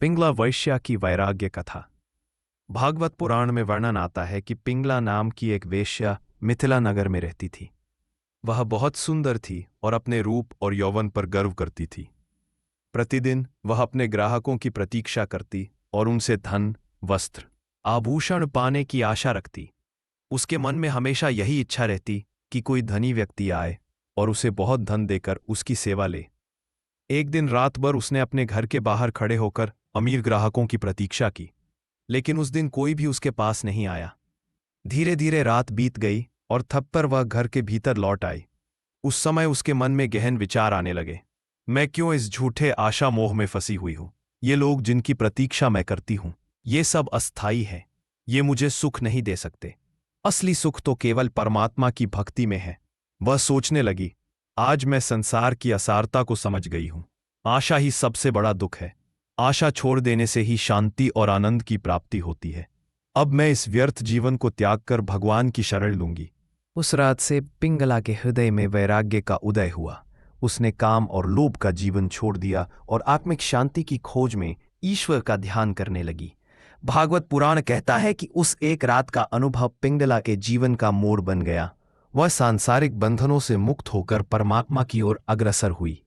पिंगला वैश्या की वैराग्य कथा। भागवत पुराण में वर्णन आता है कि पिंगला नाम की एक वेश्या मिथिला नगर में रहती थी। वह बहुत सुंदर थी और अपने रूप और यौवन पर गर्व करती थी। प्रतिदिन वह अपने ग्राहकों की प्रतीक्षा करती और उनसे धन, वस्त्र, आभूषण पाने की आशा रखती। उसके मन में हमेशा यही इच्छा रहती कि कोई धनी व्यक्ति आए और उसे बहुत धन देकर उसकी सेवा ले। एक दिन रात भर उसने अपने घर के बाहर खड़े होकर अमीर ग्राहकों की प्रतीक्षा की, लेकिन उस दिन कोई भी उसके पास नहीं आया। धीरे धीरे रात बीत गई और तब पर वह घर के भीतर लौट आई। उस समय उसके मन में गहन विचार आने लगे। मैं क्यों इस झूठे आशा मोह में फंसी हुई हूं? ये लोग जिनकी प्रतीक्षा मैं करती हूं, ये सब अस्थाई है। ये मुझे सुख नहीं दे सकते। असली सुख तो केवल परमात्मा की भक्ति में है। वह सोचने लगी, आज मैं संसार की असारता को समझ गई हूं। आशा ही सबसे बड़ा दुख है। आशा छोड़ देने से ही शांति और आनंद की प्राप्ति होती है। अब मैं इस व्यर्थ जीवन को त्याग कर भगवान की शरण लूंगी। उस रात से पिंगला के हृदय में वैराग्य का उदय हुआ। उसने काम और लोभ का जीवन छोड़ दिया और आत्मिक शांति की खोज में ईश्वर का ध्यान करने लगी। भागवत पुराण कहता है कि उस एक रात का अनुभव पिंगला के जीवन का मोड़ बन गया। वह सांसारिक बंधनों से मुक्त होकर परमात्मा की ओर अग्रसर हुई।